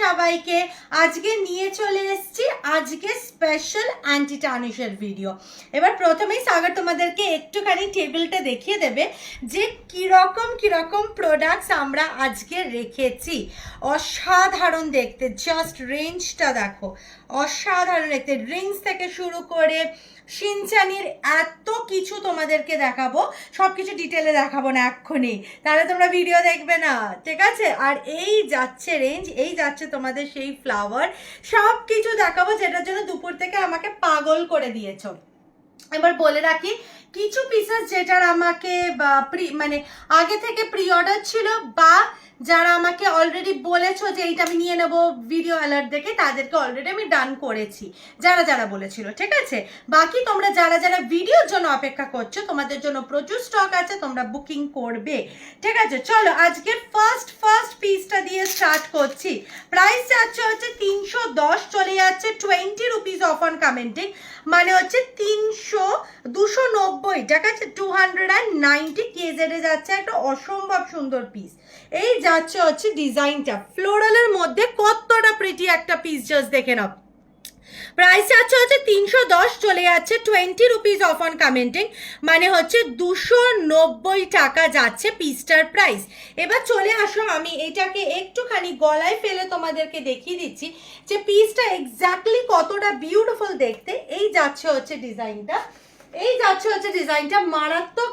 সবাইকে। আজকে নিয়ে চলে এসেছি আজকে স্পেশাল অ্যান্টি টার্নিশের ভিডিও। এবার প্রথমেই সাগর তোমাদেরকে একটুখানি টেবিলটা দেখিয়ে দেবে যে কিরকম প্রোডাক্টস আমরা আজকে রেখেছি। অসাধারণ দেখতে, জাস্ট রেঞ্জটা দেখো, অসাধারণ দেখতে। রিংস থেকে শুরু করে শিনচানির এত কিছু তোমাদেরকে দেখাবো, সব কিছু ডিটেলে দেখাবো না এক্ষুনি, তাহলে তোমরা ভিডিও দেখবে না, ঠিক আছে? আর এই যাচ্ছে রেঞ্জ, এই যাচ্ছে তোমাদের সেই ফ্লাওয়ার, সব কিছু দেখাবো, যেটার জন্য দুপুর থেকে আমাকে পাগল করে দিয়েছো। এবার বলে রাখি, কিছু পিসেস যেটার আমাকে মানে আগে থেকে প্রি অর্ডার ছিল, বা যারা আমাকে অলরেডি বলেছো যে এইটা আমি নিয়ে নেবো ভিডিও অ্যালার্ট দেখে, তাদেরকে অলরেডি আমি ডান করেছি, যারা বলেছিল, ঠিক আছে? বাকি তোমরা যারা ভিডিওর জন্য অপেক্ষা করছো, তোমাদের জন্য প্রচুর স্টক আছে, তোমরা বুকিং করবে, ঠিক আছে? চলো আজকে ফার্স্ট পিসটা দিয়ে স্টার্ট করছি। প্রাইস যাচ্ছে হচ্ছে 310, চলে যাচ্ছে 20 রুপিস অফ অন কমেন্টিং, মানে হচ্ছে 290 টাকা, 290 কেজেডে যাচ্ছে। একটা অসম্ভব সুন্দর পিস। এই যাচ্ছে হচ্ছে ডিজাইনটা ফ্লোরালের মধ্যে, কতটা প্রিটি একটা পিস, জাস্ট দেখে নাও। প্রাইস যাচ্ছে হচ্ছে 310, চলে যাচ্ছে 20 রুপিস অফ অন কমেন্টিং, মানে হচ্ছে 290 টাকা যাচ্ছে পিসটার প্রাইস। এবার চলে আসো, আমি এটাকে একটুখানি গলায় ফেলে তোমাদেরকে দেখিয়ে দিচ্ছি যে পিসটা এক্স্যাক্টলি কতটা বিউটিফুল দেখতে। এই যাচ্ছে হচ্ছে ডিজাইনটা, এই যাচ্ছে হচ্ছে ডিজাইনটা, মারাত্মক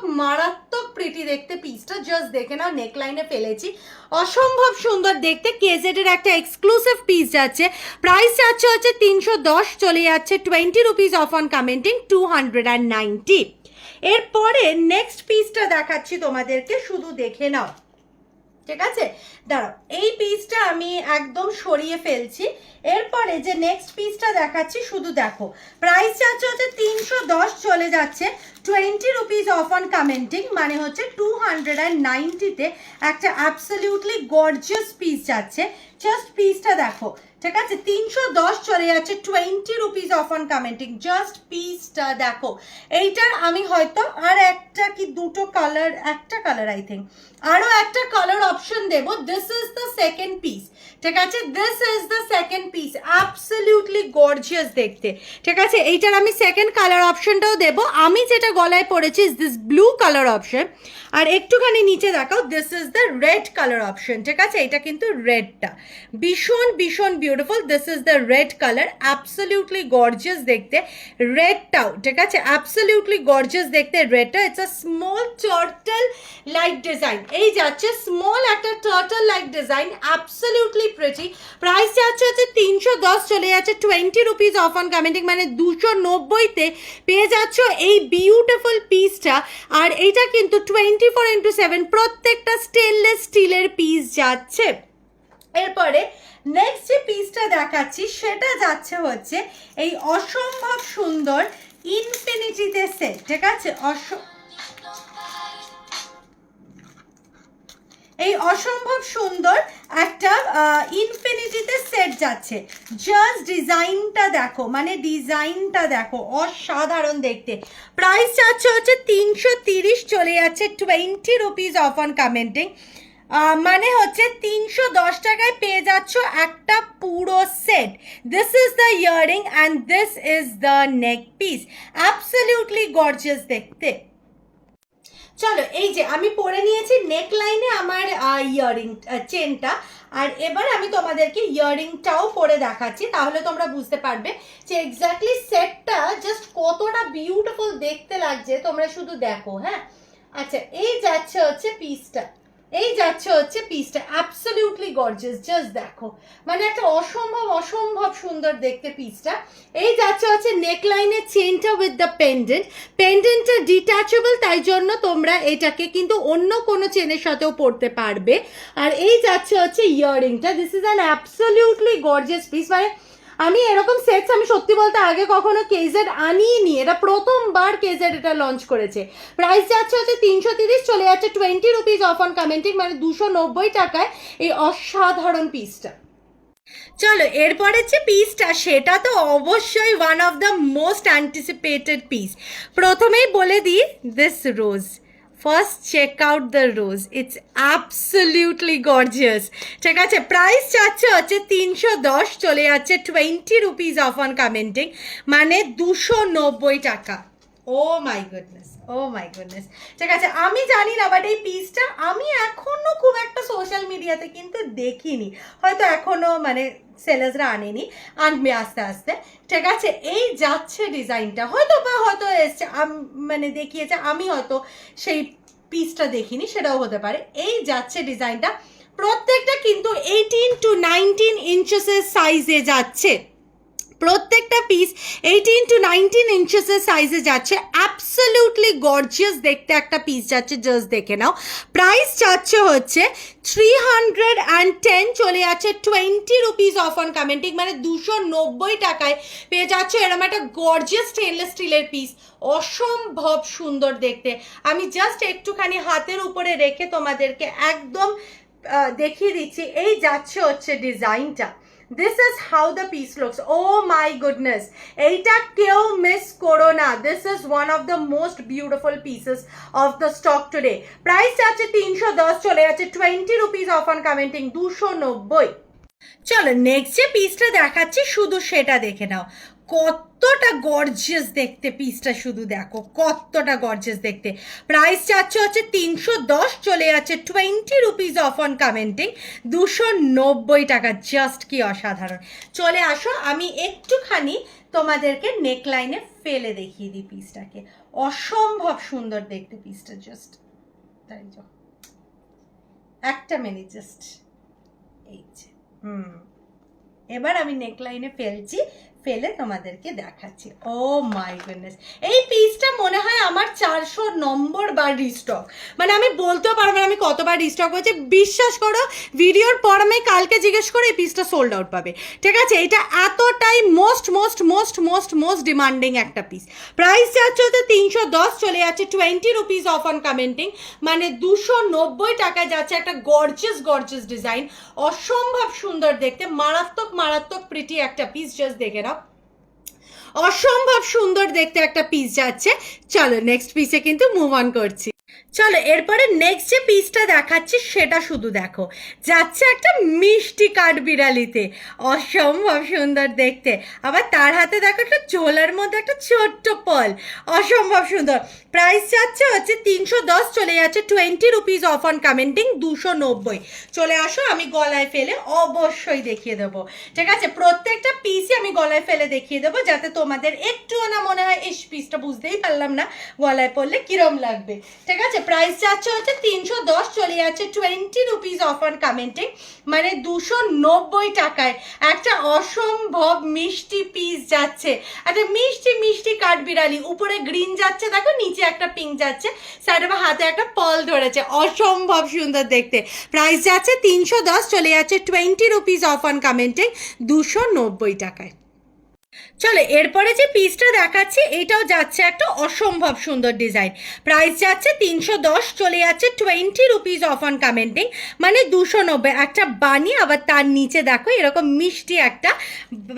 প্রিটি দেখতে পিসটা, জাস্ট দেখে নাও। নেকলাইনে ফেলেছি, অসম্ভব সুন্দর দেখতে। কেজেড এর একটা এক্সক্লুসিভ পিস যাচ্ছে। প্রাইস যাচ্ছে হচ্ছে 310, চলে যাচ্ছে 20 রুপিস অফ অন কমেন্টিং, 290। এরপরে নেক্সট পিসটা দেখাচ্ছি তোমাদেরকে, শুধু দেখে নাও, ঠিক আছে? দাঁড়াও, এই পিসটা আমি একদম সরিয়ে ফেলছি। এরপরে যে নেক্সট পিসটা দেখাচ্ছি, শুধু দেখো। প্রাইস যাচ্ছে হচ্ছে 310, চলে যাচ্ছে 20 রুপিস অফ অন কমেন্টিং, মানে হচ্ছে 290-তে একটা অ্যাবসলিউটলি গর্জিয়াস পিস যাচ্ছে। জাস্ট পিসটা দেখো, ঠিক আছে? 310, চলে যাচ্ছে 20 rupees off on commenting, just পিসটা দেখো। এইটার আমি হয়তো আর একটা কি দুটো কালার, একটা কালার আই থিঙ্ক, আরও একটা কালার অপশন দেবো। This is the second piece, ঠিক আছে? This is the second piece, absolutely gorgeous দেখতে, ঠিক আছে? এইটার আমি সেকেন্ড কালার অপশনটাও দেবো। আমি যেটা গলায় পরেছি is this blue colour option, আর একটুখানি নিচে দেখাও, this is the red colour option, ঠিক আছে? এটা কিন্তু রেডটা ভীষণ beautiful. This is the red colour, absolutely gorgeous দেখতে রেডটাও, ঠিক আছে? অ্যাবসলিউটলি গর্জিয়াস দেখতে রেডটা। It's a small turtle like design, এই যাচ্ছে স্মল একটা turtle like design, absolutely pretty. Price যাচ্ছে হচ্ছে 310, চলে যাচ্ছে 20 রুপিস অফ অন কমেন্টিং, মানে 290-তে পেয়ে যাচ্ছ এই বিউটিফুল পিসটা। আর এইটা কিন্তু 24x7 প্রত্যেকটা স্টেনলেস স্টিলের পিস যাচ্ছে। এরপরে নেক্সট যে পিসটা দেখাচ্ছি, সেটা যাচ্ছে হচ্ছে এই অসম্ভব সুন্দর ইনফিনিটিতে সেট, ঠিক আছে? এই অসম্ভব সুন্দর একটা ইনফিনিটিতে সেট যাচ্ছে। জাস্ট ডিজাইনটা দেখো, মানে ডিজাইনটা দেখো, অসাধারণ দেখতে। প্রাইস যাচ্ছে হচ্ছে 330, চলে যাচ্ছে 20 রুপিস অফ অন কমেন্টিং, মানে হচ্ছে 310 টাকায় পেয়ে যাচ্ছ একটা পুরো set. This is the earring and this is the neck piece, absolutely gorgeous দেখতে। চলো, এই যে আমি পরে নিয়েছি নেক লাইনে আমার ইয়ারিং চেনটা, আর এবার আমি তোমাদেরকে ইয়ারিংটাও পরে দেখাচ্ছি, তাহলে তোমরা বুঝতে পারবে যে এক্স্যাক্টলি সেটটা জাস্ট কতটা বিউটিফুল দেখতে লাগছে। তোমরা শুধু দেখো, হ্যাঁ? আচ্ছা, এই যাচ্ছে হচ্ছে পিসটা, এই যাচ্ছে হচ্ছে পিসটা, অ্যাবসলিউটলি গর্জিয়াস, জাস্ট দেখো, মানে একটা অসম্ভব সুন্দর দেখতে পিসটা। এই যাচ্ছে হচ্ছে নেকলাইনের চেনটা উইথ দ্য পেন্ডেন্টটা ডিট্যাচেবল, তাই জন্য তোমরা এটাকে কিন্তু অন্য কোনো চেনের সাথেও পরতে পারবে। আর এই যাচ্ছে হচ্ছে ইয়ারিংটা, this is an absolutely gorgeous piece. মানে আমি এরকম সেটস আমি সত্যি বলতে আগে কখনো কেজেড আনিনি, এটা প্রথমবার কেজেড এটা লঞ্চ করেছে। প্রাইস যাচ্ছে হচ্ছে 330, চলে যাচ্ছে 20 রুপিস অফ অন কমেন্টিং, মানে 290 টাকায় এই অসাধারণ পিসটা। চলো, এরপরে যে পিসটা, সেটা তো অবশ্যই one of the most anticipated piece. প্রথমেই বলে দিই, this rose first check out the rose, it's absolutely gorgeous. ঠিক আছে, প্রাইস যাচ্ছে হচ্ছে 310, চলে যাচ্ছে 20 রুপিস অফ অন কমেন্টিং, মানে 290 টাকা। Oh my goodness, oh my goodness. ঠিক আছে, আমি জানি না, বাট এই পিসটা আমি এখনো খুব একটা সোশ্যাল মিডিয়াতে কিন্তু দেখিনি, হয়তো এখনো মানে সেলার্সরা আনেনি, আনবে আস্তে আস্তে। ঠিক আছে, এই যাচ্ছে ডিজাইনটা, হয়তো এসছে, মানে দেখিয়েছে, আমি হয়তো সেই পিসটা দেখিনি, সেটাও হতে পারে। এই যাচ্ছে ডিজাইনটা, প্রত্যেকটা কিন্তু 18 to 19 ইঞ্চেসের সাইজে যাচ্ছে, প্রত্যেকটা পিস 18 to 19 ইঞ্চেসের সাইজে যাচ্ছে। অ্যাবসলিউটলি গর্জিয়াস দেখতে একটা পিস যাচ্ছে, জাস্ট দেখে নাও। প্রাইস যাচ্ছে হচ্ছে 310, চলে যাচ্ছে 20 রুপিস অফ অন কমেন্টিং, মানে 290 টাকায় পেয়ে যাচ্ছে এরকম একটা গর্জিয়াস স্টেনলেস স্টিলের পিস। অসম্ভব সুন্দর দেখতে। আমি জাস্ট একটুখানি হাতের উপরে রেখে তোমাদেরকে একদম দেখিয়ে দিচ্ছি। এই যাচ্ছে হচ্ছে ডিজাইনটা, this is how the piece looks. Oh my goodness, এইটা কেউ মিস করো না, this is one of the most beautiful pieces of the stock today. Price আছে 310, চলে যাচ্ছে 20 রুপিস অফ অন কমেন্টিং, 290। চলো নেক্সট যে পিসটা দেখাচ্ছি শুধু সেটা দেখে নাও, কতটা গর্জিয়াস দেখতে পিসটা, শুধু দেখো কতটা গর্জিয়াস দেখতে। প্রাইস যাচ্ছে হচ্ছে 310, চলে যাচ্ছে 20 রুপিস অফ অন কমেন্টিং, 290 টাকা। জাস্ট কি অসাধারণ। চলে আসো, আমি একটুখানি তোমাদেরকে নেকলাইনে ফেলে দেখিয়ে দিই পিসটাকে। অসম্ভব সুন্দর দেখতে পিসটা, জাস্ট তাই যাও একটা মিনিট, জাস্ট এই যে এবার আমি নেকলাইনে ফেলছি, ফেলে তোমাদেরকে দেখাচ্ছি। ও মাই গুডনেস, এই পিসটা মনে হয় আমার 400 নম্বর বার রিস্টক, মানে আমি বলতেও পারবো না আমি কতবার রিস্টক হয়েছে। বিশ্বাস করো, ভিডিওর পর আমি কালকে জিজ্ঞেস করে এই পিসটা সোল্ড আউট পাবে। ঠিক আছে, এটা এতটাই most most most most most demanding একটা পিস। প্রাইস যাচ্ছে হচ্ছে 310, চলে যাচ্ছে 20 রুপিস অফ অন কমেন্টিং, মানে 290 টাকায় যাচ্ছে একটা গর্জিয়াস গর্জিয়াস ডিজাইন। অসম্ভব সুন্দর দেখতে, মারাত্মক মারাত্মক প্রিটি একটা পিস, জাস্ট দেখে নাও। অসম্ভব সুন্দর দেখতে একটা পিস যাচ্ছে। চলো নেক্সট পিসে কিন্তু মুভ অন করছি। চলো এরপরে নেক্সট যে পিসটা দেখাচ্ছি সেটা শুধু দেখো, যাচ্ছে একটা মিষ্টি কাঠবিড়ালিতে, অসম্ভব সুন্দর দেখতে। আবার তার হাতে দেখো একটা চোলার মধ্যে একটা ছোট্ট পল, অসম্ভব সুন্দর। প্রাইস যাচ্ছে হচ্ছে 310, চলে যাচ্ছে 20 রুপিস অফ অন কমেন্টিং, 290। চলে আসো, আমি গলায় ফেলে অবশ্যই দেখিয়ে দেবো। ঠিক আছে, প্রত্যেকটা পিসই আমি গলায় ফেলে দেখিয়ে দেবো, যাতে তোমাদের একটুও না মনে হয় এই পিসটা বুঝতেই পারলাম না গলায় পড়লে কিরম লাগবে। ঠিক আছে, প্রাইস যাচ্ছে হচ্ছে 310, চলে যাচ্ছে 20 রুপিস অফ অন কমেন্টিং, মানে 290 টাকায় একটা অসম্ভব মিষ্টি পিস যাচ্ছে। একটা মিষ্টি মিষ্টি কাঠবিড়ালি, উপরে গ্রিন যাচ্ছে দেখো, নিচে একটা পিঙ্ক যাচ্ছে, সাইডে হাতে একটা পল ধরেছে, অসম্ভব সুন্দর দেখতে। প্রাইস যাচ্ছে 310, চলে যাচ্ছে 20 রুপিস অফ অন কমেন্টিং, 290 টাকায়। চলো এরপরে যে পিসটা দেখাচ্ছি এটাও যাচ্ছে একটা অসম্ভব সুন্দর ডিজাইন। প্রাইস যাচ্ছে 310, চলে যাচ্ছে 20 রুপিস অফ অন কমেন্টিং, মানে 290। একটা বানি, আবার তার নিচে দেখো এরকম মিষ্টি একটা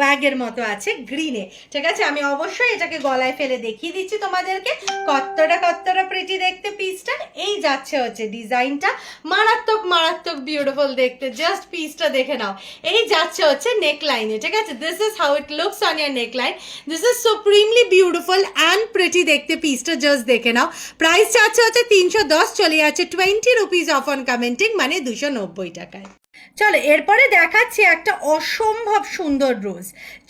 ব্যাগের মতো আছে গ্রিনে। ঠিক আছে, আমি অবশ্যই এটাকে গলায় ফেলে দেখিয়ে দিচ্ছি তোমাদেরকে কতটা প্রিটি দেখতে পিসটা। এই যাচ্ছে হচ্ছে ডিজাইনটা, মারাত্মক মারাত্মক বিউটিফুল দেখতে, জাস্ট পিসটা দেখে নাও। এই যাচ্ছে হচ্ছে নেকলাইনে। ঠিক আছে, this is how it looks on year neckline. This is supremely beautiful and pretty দেখতে পিসটা, জাস্ট দেখে নাও। প্রাইস চাচ্ছে হচ্ছে 310, চলে যাচ্ছে 20 রুপিস অফ অন কমেন্টিং, মানে 290 টাকায়। চলো এরপরে দেখাচ্ছি একটা অসম্ভব সুন্দর রোজ,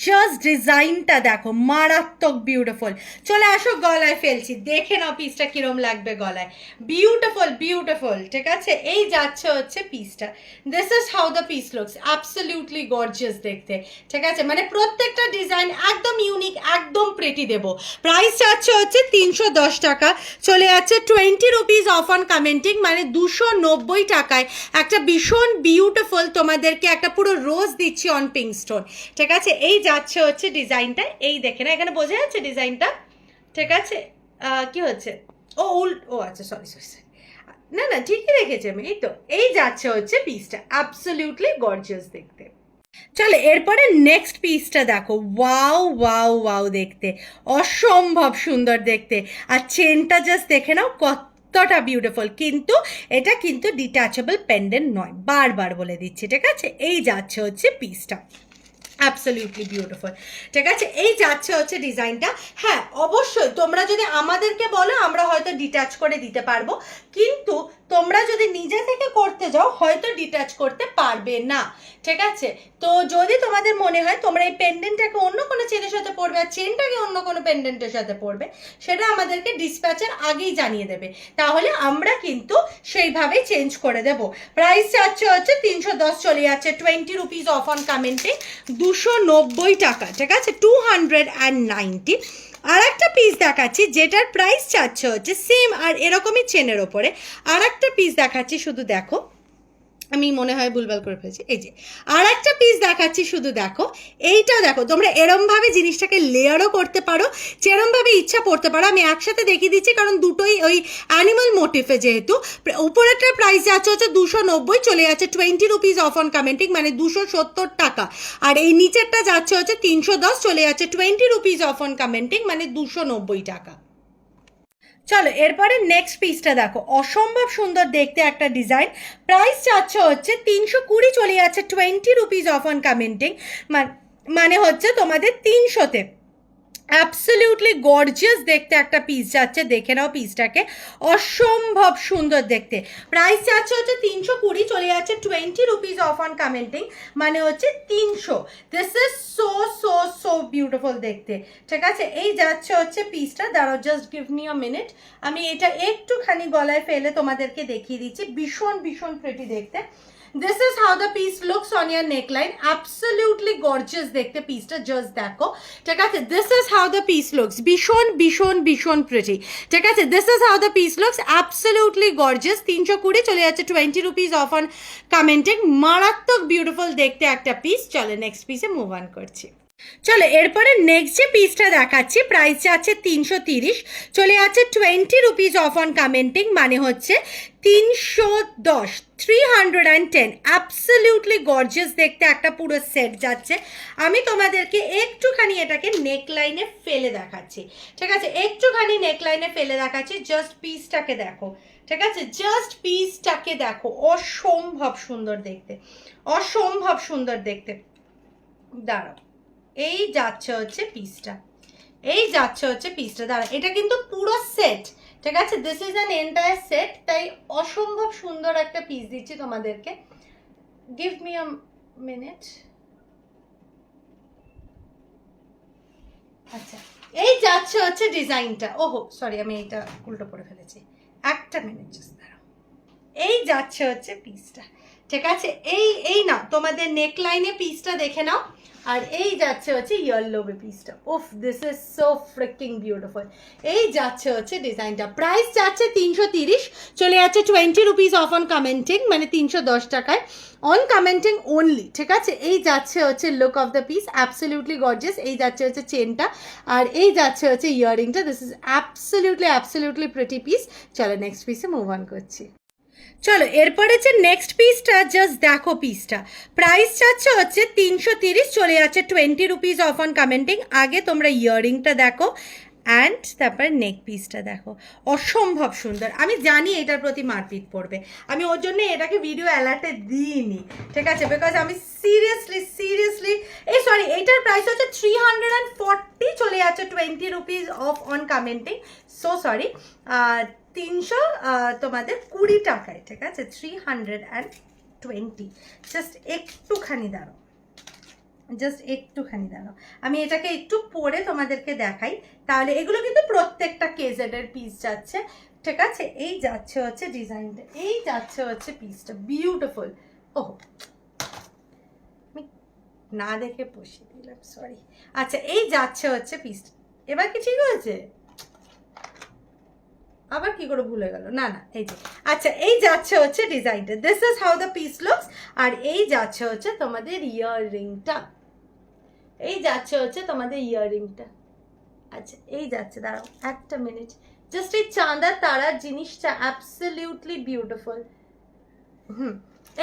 জাস্ট ডিজাইনটা দেখো মারাত্মক বিউটিফুল। চলে আসো, গলায় ফেলছি, দেখে নাও পিসটা কিরম লাগবে গলায়। Beautiful beautiful. ঠিক আছে, এই যাচ্ছে হচ্ছে পিসটা, this is how the piece looks, absolutely gorgeous দেখতে। ঠিক আছে, মানে প্রত্যেকটা ডিজাইন একদম ইউনিক, একদম প্রেটি দেবো। প্রাইস যাচ্ছে হচ্ছে 310 টাকা, চলে যাচ্ছে 20 রুপিস অফ অন কমেন্টিং, মানে 290 টাকায় একটা ভীষণ বিউটিফুল তোমাদেরকে একটা পুরো রোজ দিচ্ছি অন পিঙ্ক স্টোন। ঠিক আছে, এই যাচ্ছে হচ্ছে ডিজাইনটা, এই দেখে না, এখানে বোঝা যাচ্ছে ডিজাইনটা। ঠিক আছে, কি হচ্ছে, ও আচ্ছা সরি সরি, না না ঠিকই রেখেছি আমি। এই তো, এই যাচ্ছে হচ্ছে পিসটা, অ্যাবসলিউটলি গর্জিয়াস দেখতে। চলো এরপরে নেক্সট পিসটা দেখো, ওয়াও ওয়াও ওয়াও দেখতে, অসম্ভব সুন্দর দেখতে। আর চেনটা জাস্ট দেখে নাও, কত কতটা বিউটিফুল, কিন্তু এটা কিন্তু ডিট্যাচেবল পেন্ডেন্ট নয়, বারবার বলে দিচ্ছি, ঠিক আছে। এই যাচ্ছে হচ্ছে পিসটা, অ্যাবসলিউটলি বিউটিফুল, ঠিক আছে। এই যাচ্ছে হচ্ছে ডিজাইনটা। হ্যাঁ অবশ্যই তোমরা যদি আমাদেরকে বলো আমরা হয়তো ডিট্যাচ করে দিতে পারবো, কিন্তু তোমরা যদি নিজে থেকে করতে যাও হয়তো ডিট্যাচ করতে পারবে না, ঠিক আছে। তো যদি তোমাদের মনে হয় তোমরা এই পেন্ডেন্টটাকে অন্য কোনো চেনের সাথে পরবে আর চেনটাকে অন্য কোনো পেন্ডেন্টের সাথে পরবে, সেটা আমাদেরকে ডিসপ্যাচের আগেই জানিয়ে দেবে, তাহলে আমরা কিন্তু সেইভাবেই চেঞ্জ করে দেব। প্রাইস যাচ্ছে হচ্ছে 310, চলে যাচ্ছে 20 রুপিস অফ অন কমেন্টে, 290 টাকা, ঠিক আছে, 290। আর একটা পিস দেখাচ্ছি যেটার প্রাইস চাচ্ছে হচ্ছে সেম আর এরকমই চেনের ওপরে। আর একটা পিস দেখাচ্ছি, শুধু দেখো, আমি মনে হয় ভুলভাল করে ফেলেছি, এই যে আর একটা পিস দেখাচ্ছি, শুধু দেখো, এইটা দেখো, তোমরা এরমভাবে জিনিসটাকে লেয়ারও করতে পারো, যেরমভাবে ইচ্ছা পড়তে পারো। আমি একসাথে দেখিয়ে দিচ্ছি কারণ দুটোই ওই অ্যানিমাল মোটিফে, যেহেতু উপরেরটার প্রাইস যাচ্ছে হচ্ছে 290, চলে যাচ্ছে 20 রুপিস অফ অন কমেন্টিং, মানে 270 টাকা। আর এই নিচেরটা যাচ্ছে হচ্ছে 310, চলে যাচ্ছে 20 রুপিস অফ অন কমেন্টিং, মানে 290 টাকা। চলো এরপরে নেক্সট পিসটা দেখো, অসম্ভব সুন্দর দেখতে একটা ডিজাইন, প্রাইস চাচ্ছে হচ্ছে 320, চলে যাচ্ছে 20 রুপিস অফ অন কমেন্টিং, মানে হচ্ছে তোমাদের 300-তে। অ্যাবসলিউটলি গর্জিয়াস দেখতে একটা পিস যাচ্ছে, দেখে নাও পিসটাকে, অসম্ভব সুন্দর দেখতে। প্রাইস যাচ্ছে হচ্ছে 320, চলে যাচ্ছে 20 রুপিস অফ অন কমেন্টিং, মানে হচ্ছে 300। This is so so so beautiful দেখতে, ঠিক আছে। এই যাচ্ছে হচ্ছে পিসটা, দাঁড়াও just give me a minute, আমি এটা একটুখানি গলায় ফেলে তোমাদেরকে দেখিয়ে দিচ্ছি, ভীষণ ভীষণ প্রিটি দেখতে। This is how the piece looks on your neckline, absolutely gorgeous দেখতে পিসটা, জাস্ট দেখো, ঠিক আছে। This is how the piece looks, ভীষণ ভীষণ ভীষণ প্রিটি, ঠিক আছে। This is how the piece looks, absolutely gorgeous, 320, চলে যাচ্ছে 20 রুপিস অফ অন কমেন্টিং, মারাত্মক বিউটিফুল দেখতে একটা পিস। চলো নেক্সট পিসে মুভ অন করছি। চলো এরপরে নেক্সট যে পিসটা দেখাচ্ছি, প্রাইস যাচ্ছে 330, চলে যাচ্ছে 20 রুপিস অফ অন কমেন্টিং, মানে হচ্ছে 310, 310। অ্যাবসলিউটলি গর্জিয়াস দেখতে একটা পুরো সেট যাচ্ছে। আমি তোমাদেরকে একটুখানি এটাকে নেকলাইনে ফেলে দেখাচ্ছি, ঠিক আছে, একটুখানি নেকলাইনে ফেলে দেখাচ্ছি, জাস্ট পিসটাকে দেখো, ঠিক আছে, জাস্ট পিসটাকে দেখো, অসম্ভব সুন্দর দেখতে, অসম্ভব সুন্দর দেখতে। দাঁড়াও, এই যাচ্ছে হচ্ছে পিসটা, এই যাচ্ছে হচ্ছে পিসটা, দাঁড়া, এটা কিন্তু পুরো সেট, ঠিক আছে, this is an entire set, তাই অসম্ভব সুন্দর একটা পিস দিচ্ছি তোমাদেরকে। Give me a minute. আচ্ছা, এই যাচ্ছে হচ্ছে ডিজাইনটা, ওহো সরি আমি এইটা উল্টো করে ফেলেছি, একটা মিনিট জাস্ট দাঁড়াও। এই যাচ্ছে হচ্ছে পিসটা, ঠিক আছে, এই না তোমাদের নেকলাইনে পিসটা দেখে নাও, আর এই যাচ্ছে হচ্ছে ইয়েলোবে পিসটা, উফ this is so freaking beautiful. এই যাচ্ছে হচ্ছে ডিজাইনটা, প্রাইস যাচ্ছে 330, চলে যাচ্ছে 20 রুপিস অফ অন কমেন্টিং, মানে 310 টাকায় অন কমেন্টিং অনলি, ঠিক আছে। এই যাচ্ছে হচ্ছে look of the piece, absolutely gorgeous. এই যাচ্ছে হচ্ছে চেনটা, আর এই যাচ্ছে হচ্ছে ইয়াররিংটা, this is absolutely absolutely pretty piece. চলো নেক্সট পিসে মুভ অন করছি। চলো এরপরে যে নেক্সট পিসটা, জাস্ট দেখো পিসটা, প্রাইস চাচ্ছে হচ্ছে 330, চলে যাচ্ছে 20 রুপিস অফ অন কমেন্টিং। আগে তোমরা ইয়াররিংটা দেখো অ্যান্ড তারপরে নেক পিসটা দেখো, অসম্ভব সুন্দর। আমি জানি এটার প্রতি মারপিট পড়বে, আমি ওর জন্য এটাকে ভিডিও অ্যালার্টে দিইনি, ঠিক আছে, বিকজ আমি সিরিয়াসলি এই সরি, এইটার প্রাইস হচ্ছে 340, চলে যাচ্ছে 20 rupees off on commenting, so sorry, 300 তোমাদের 20 টাকায়, ঠিক আছে, 320। জাস্ট একটুখানি দাঁড়াও, জাস্ট একটুখানি দাঁড়াও, আমি এটাকে একটু পরে তোমাদেরকে দেখাই, তাহলে এগুলো কিন্তু প্রত্যেকটা কেজেডের পিস যাচ্ছে, ঠিক আছে। এই যাচ্ছে হচ্ছে ডিজাইনটা, এই যাচ্ছে হচ্ছে পিসটা, বিউটিফুল। ওহ আমি না দেখে বসিয়ে দিলাম, সরি। আচ্ছা এই যাচ্ছে হচ্ছে পিসটা, এবার কি ঠিক হয়েছে? আবার কি করে ভুলে গেল, না না এই যে, আচ্ছা এই যাচ্ছে হচ্ছে ডিজাইনটা, this is how the piece looks. আর এই যাচ্ছে হচ্ছে তোমাদের ইয়াররিংটা, এই যাচ্ছে হচ্ছে তোমাদের ইয়াররিংটা, আচ্ছা এই যাচ্ছে, দাঁড়াও একটা মিনিট, জাস্ট এই চাঁদা তারার জিনিসটা অ্যাবসলিউটলি বিউটিফুল।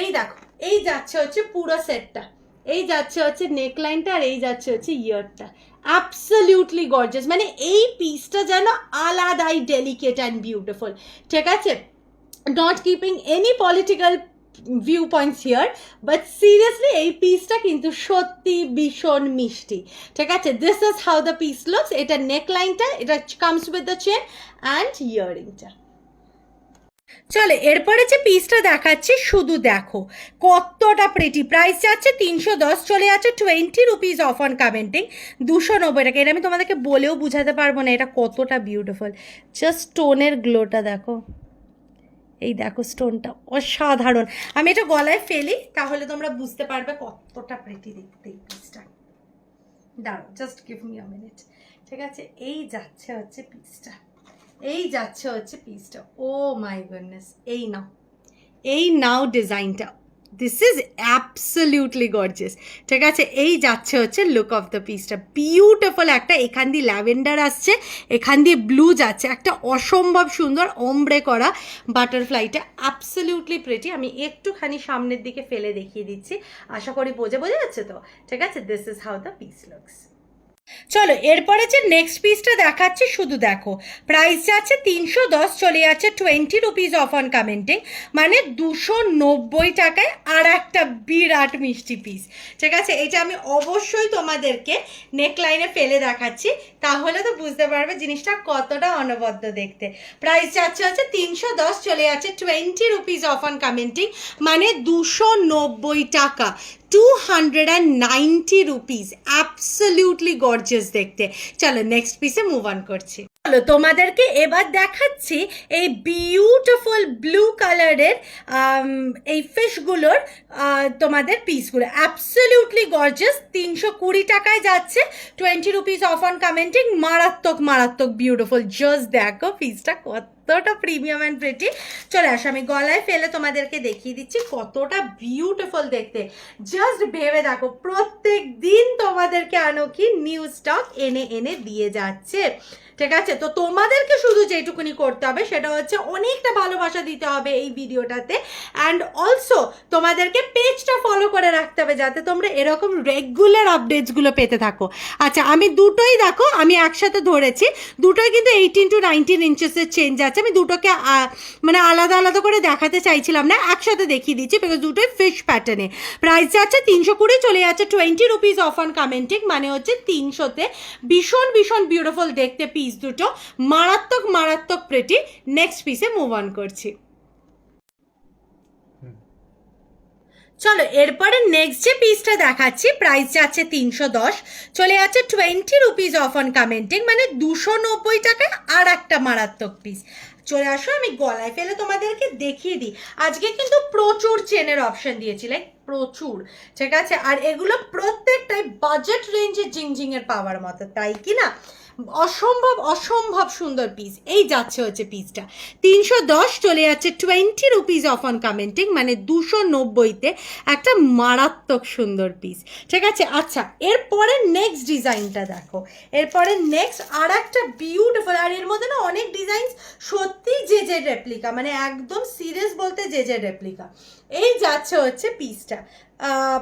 এই দেখো, এই যাচ্ছে হচ্ছে পুরো সেটটা, এই যাচ্ছে হচ্ছে নেকলাইনটা, আর এই যাচ্ছে হচ্ছে ইয়ারটা। অ্যাবসলিউটলি গর্জিয়াস, মানে এই পিসটা যেন আলাদাই ডেলিকেট অ্যান্ড বিউটিফুল, ঠিক আছে? Not keeping any political view points here, but seriously এই পিসটা কিন্তু সত্যি ভীষণ মিষ্টি, ঠিক আছে? This is how the piece looks. এটা নেকলাইনটা, এটা comes with the chain and ইয়ারিংটা। চলো এরপরে যে পিসটা দেখাচ্ছি শুধু দেখো কতটা প্রিটি। প্রাইস যাচ্ছে 310, চলে যাচ্ছে 20 রুপিস অফ অন কমেন্টিং, 290 টাকা। এটা আমি তোমাদেরকে বলেও বুঝাতে পারবো না এটা কতটা বিউটিফুল। জাস্ট স্টোনের গ্লোটা দেখো, এই দেখো স্টোনটা অসাধারণ। আমি এটা গলায় ফেলি তাহলে তোমরা বুঝতে পারবে কতটা প্রিটি দেখতে এই পিসটা। দাঁড়াও, just give me a minute, ঠিক আছে? এই যাচ্ছে হচ্ছে পিসটা, এই যাচ্ছে হচ্ছে পিসটা। ও মাই গুডনেস, এই নাও ডিজাইনটা, দিস ইজ অ্যাবসলিউটলি গর্জিয়াস, ঠিক আছে? এই যাচ্ছে হচ্ছে লুক অফ দ্য পিসটা, বিউটিফুল একটা। এখান দিয়ে ল্যাভেন্ডার আসছে, এখান দিয়ে ব্লু যাচ্ছে, একটা অসম্ভব সুন্দর অমব্রে করা বাটারফ্লাইটা, অ্যাবসলিউটলি প্রিটি। আমি একটুখানি সামনের দিকে ফেলে দেখিয়ে দিচ্ছি, আশা করি বোঝা যাচ্ছে তো, ঠিক আছে? This is how the piece looks. চলো এরপরে যে নেক্সট পিসটা দেখাচ্ছি শুধু দেখো, প্রাইস যাচ্ছে 310, চলে যাচ্ছে 20 রুপিস অফ অন কমেন্টিং, মানে 290 টাকায় আর একটা বিরাট মিষ্টি পিস, ঠিক আছে? এটা আমি অবশ্যই তোমাদেরকে নেকলাইনে ফেলে দেখাচ্ছি, তাহলে তো বুঝতে পারবে জিনিসটা কতটা অনবদ্য দেখতে। প্রাইস যাচ্ছে হচ্ছে 310, চলে যাচ্ছে 20 রুপিস অফ অন কমেন্টিং, মানে 290 টাকা, 290 রুপিস, অ্যাবসলিউটলি গর্জিয়াস দেখতে। চলো নেক্সট পিসে মুভ অন করছি। চলো তোমাদেরকে এবার দেখাচ্ছি এই বিউটিফুল ব্লু কালারের এই ফিশগুলোর তোমাদের পিসগুলো, অ্যাবসলিউটলি গর্জিয়াস। 320 টাকায় যাচ্ছে, 20 রুপিস অফ অন কমেন্টিং, মারাত্মক মারাত্মক বিউটিফুল। জাস্ট দেখো পিসটা কতটা প্রিমিয়াম অ্যান্ড প্রিটি। চলে আসো, আমি গলায় ফেলে তোমাদেরকে দেখিয়ে দিচ্ছি কতটা বিউটিফুল দেখতে। জাস্ট ভেবে দেখো, প্রত্যেক দিন তোমাদেরকে আনকি নিউ স্টক এনে এনে দিয়ে যাচ্ছে, ঠিক আছে? তো তোমাদেরকে শুধু যেটুকুনি করতে হবে সেটা হচ্ছে অনেকটা ভালোবাসা দিতে হবে এই ভিডিওটাতে, অ্যান্ড অলসো তোমাদেরকে পেজটা ফলো করে রাখতে হবে যাতে তোমরা এরকম রেগুলার আপডেটসগুলো পেতে থাকো। আচ্ছা, আমি দুটোই দেখো, আমি একসাথে ধরেছি, দুটোই কিন্তু 18 to 19 ইঞ্চেসের চেঞ্জ আছে। আমি দুটোকে মানে আলাদা আলাদা করে দেখাতে চাইছিলাম না, একসাথে দেখিয়ে দিচ্ছি বিকজ দুটোই ফিশ প্যাটার্নে। প্রাইস যাচ্ছে 320, চলে যাচ্ছে 20 রুপিস অফ অন কমেন্টিং, মানে হচ্ছে 300-তে। ভীষণ ভীষণ বিউটিফুল দেখতে পিস দুটো, মারাত্মক মারাত্মক প্রিটি। নেক্সট পিসে মুভ অন করছি। চলো এরপরে নেক্সট যে পিসটা দেখাচ্ছি, প্রাইস যাচ্ছে 310, চলে যাচ্ছে 20 রুপিস অফ অন কমেন্টিং, মানে 290 টাকায় আর একটা মারাত্মক পিস। চলে আসো, আমি গলায় ফেলে তোমাদেরকে দেখিয়ে দিই। আজকে কিন্তু প্রচুর চেনের অপশন দিয়েছি, লাইক প্রচুর, ঠিক আছে? আর এগুলো প্রত্যেকটাই বাজেট রেঞ্জে জিংজিংয়ের পাওয়ার মতো, তাই কি না? অসম্ভব অসম্ভব সুন্দর পিস। এই যাচ্ছে হচ্ছে পিসটা 310, চলে যাচ্ছে 20 রুপিস অফ অন কমেন্টিং, মানে 290-তে একটা মারাত্মক সুন্দর পিস, ঠিক আছে? আচ্ছা, এরপরে নেক্সট ডিজাইনটা দেখো, এরপরে নেক্সট আর একটা বিউটিফুল, আর এর মধ্যে না অনেক ডিজাইন সত্যি যে রেপ্লিকা, মানে একদম সিরিয়াস বলতে যে রেপ্লিকা। এই যাচ্ছে হচ্ছে পিসটা,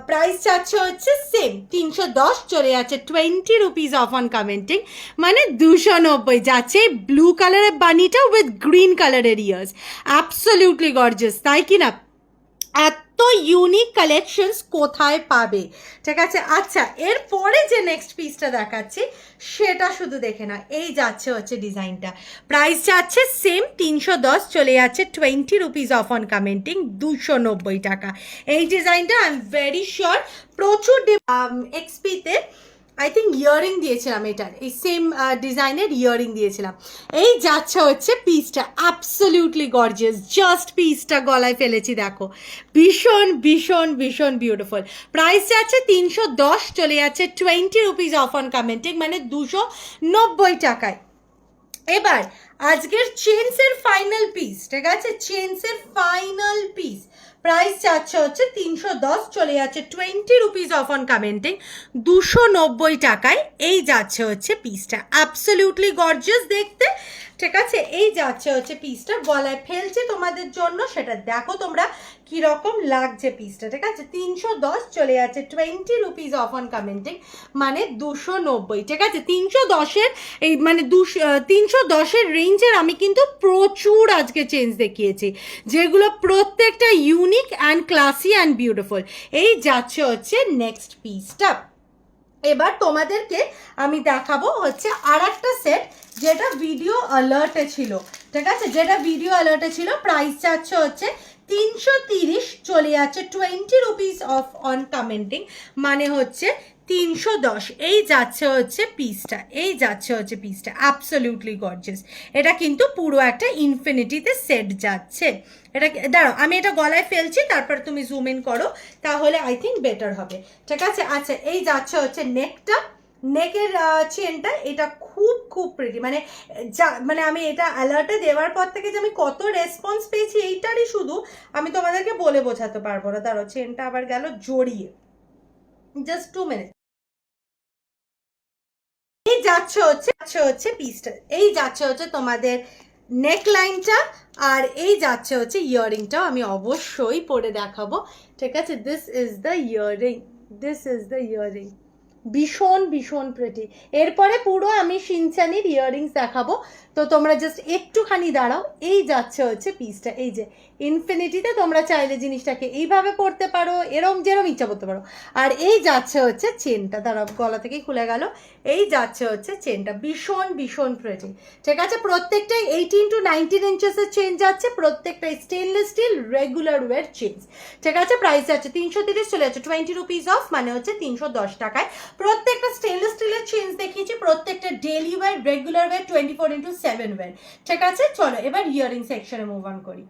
প্রাইস যাচ্ছে হচ্ছে সেম 310, চলে যাচ্ছে 20 রুপিস অফ অন কমেন্টিং, মানে 290 যাচ্ছে। ব্লু কালারের বানিটা উইথ গ্রিন কালারের ইয়ার্স, অ্যাবসলিউটলি গর্জিয়াস, তাই কি না? এত ইউনিক কালেকশনস কোথায় পাবে, ঠিক আছে? আচ্ছা, এরপরে যে নেক্সট পিসটা দেখাচ্ছি সেটা শুধু দেখে না। এই যাচ্ছে হচ্ছে ডিজাইনটা, প্রাইস যাচ্ছে সেম 310, চলে যাচ্ছে 20 রুপিস অফ অন কমেন্টিং, 290 টাকা। এই ডিজাইনটা আই এম ভেরি শিওর প্রচুর এক্সপিতে আই থিঙ্ক ইয়ারিং দিয়েছিলাম, এটার এই সেম ডিজাইনের ইয়ারিং দিয়েছিলাম। এই যাচ্ছে হচ্ছে পিসটা, অ্যাবসলিউটলি গর্জিয়াস। জাস্ট পিসটা গলায় ফেলেছি দেখো, ভীষণ ভীষণ ভীষণ বিউটিফুল। প্রাইস যাচ্ছে 310, চলে যাচ্ছে 20 রুপিস অফ অন কমেন্টিং, মানে 290 টাকায়। এবার আজকের চেন্সের ফাইনাল পিস, ঠিক আছে? চেন্সের ফাইনাল পিস, প্রাইস যাচ্ছে হচ্ছে 310, চলে যাচ্ছে 20 রুপিস অফ অন কমেন্টিং, 290 টাকায়। এই যাচ্ছে হচ্ছে পিসটা, অ্যাবসলিউটলি গর্জিয়াস দেখতে, ঠিক আছে? এই যাচ্ছে হচ্ছে পিসটা, গলায় ফেলছে তোমাদের জন্য, সেটা দেখো তোমরা কীরকম লাগছে পিসটা, ঠিক আছে? 310 চলে যাচ্ছে 20 রুপিস অফ অন কমেন্টিং, মানে 290, ঠিক আছে? 310-এর এই মানে 310-এর রেঞ্জের আমি কিন্তু প্রচুর আজকে চেঞ্জ দেখিয়েছি, যেগুলো প্রত্যেকটা unique and classy and beautiful. এই যাচ্ছে হচ্ছে নেক্সট পিসটা। এবার তোমাদেরকে আমি দেখাবো হচ্ছে আর একটা সেট, যেটা ভিডিও অ্যালার্টে ছিল, ঠিক আছে? যেটা ভিডিও অ্যালার্টে ছিল, প্রাইস যাচ্ছে হচ্ছে 330, চলে যাচ্ছে 20 রুপিস অফ অন কমেন্টিং, মানে হচ্ছে 310। এই যাচ্ছে হচ্ছে পিসটা, এই যাচ্ছে হচ্ছে পিসটা, অ্যাবসলিউটলি গর্জিয়াস। এটা কিন্তু পুরো একটা ইনফিনিটিতে সেট যাচ্ছে। এটা দাঁড়াও, আমি এটা গলায় ফেলছি, তারপর তুমি জুম ইন করো, তাহলে আই থিঙ্ক বেটার হবে, ঠিক আছে? আচ্ছা, এই যাচ্ছে হচ্ছে নেকটা, নেকের চেনটা, এটা খুব খুব প্রিটি, মানে মানে আমি এটা অ্যালার্টে দেওয়ার পর থেকে যে আমি কত রেসপন্স পেয়েছি এইটারই শুধু আমি তোমাদেরকে বলে বোঝাতে পারবো না। দাঁড়াও, চেনটা আবার গেল জড়িয়ে, জাস্ট 2 মিনিট। এই যাচ্ছে হচ্ছে পিসটা, এই যাচ্ছে হচ্ছে তোমাদের নেক লাইনটা, আর এই যাচ্ছে হচ্ছে ইয়াররিংটাও আমি অবশ্যই পরে দেখাবো, ঠিক আছে? This is the earring, this is the earring, ভীষণ ভীষণ প্রিটি। এরপরে পুরো আমি শিনচানির ইয়াররিংস দেখাবো, তো তোমরা জাস্ট একটুখানি দাঁড়াও। এই যাচ্ছে হচ্ছে পিসটা, এই যে ইনফিনিটিতে তোমরা চাইলে জিনিসটাকে এইভাবে পড়তে পারো, এরম যেরম ইচ্ছা করতে পারো। আর এই যাচ্ছে হচ্ছে চেনটা, দাঁড়াও, গলা থেকেই খুলে গেল। এই যাচ্ছে হচ্ছে চেনটা, ভীষণ ভীষণ প্রিটি, ঠিক আছে? প্রত্যেকটাই 18 to 19 ইঞ্চেসের চেন যাচ্ছে, প্রত্যেকটাই স্টেনলেস স্টিল রেগুলার ওয়ের চেন, ঠিক আছে? প্রাইস যাচ্ছে 330, চলে যাচ্ছে 20 রুপিস অফ, মানে হচ্ছে 310 টাকায়। প্রত্যেকটা স্টেনলেস স্টিলের চেন দেখিয়েছি, প্রত্যেকটা daily wear, regular wear, 24x7 wear, ঠিক আছে? চলো এবার ইয়ারিং সেকশনে মুভ অন করি।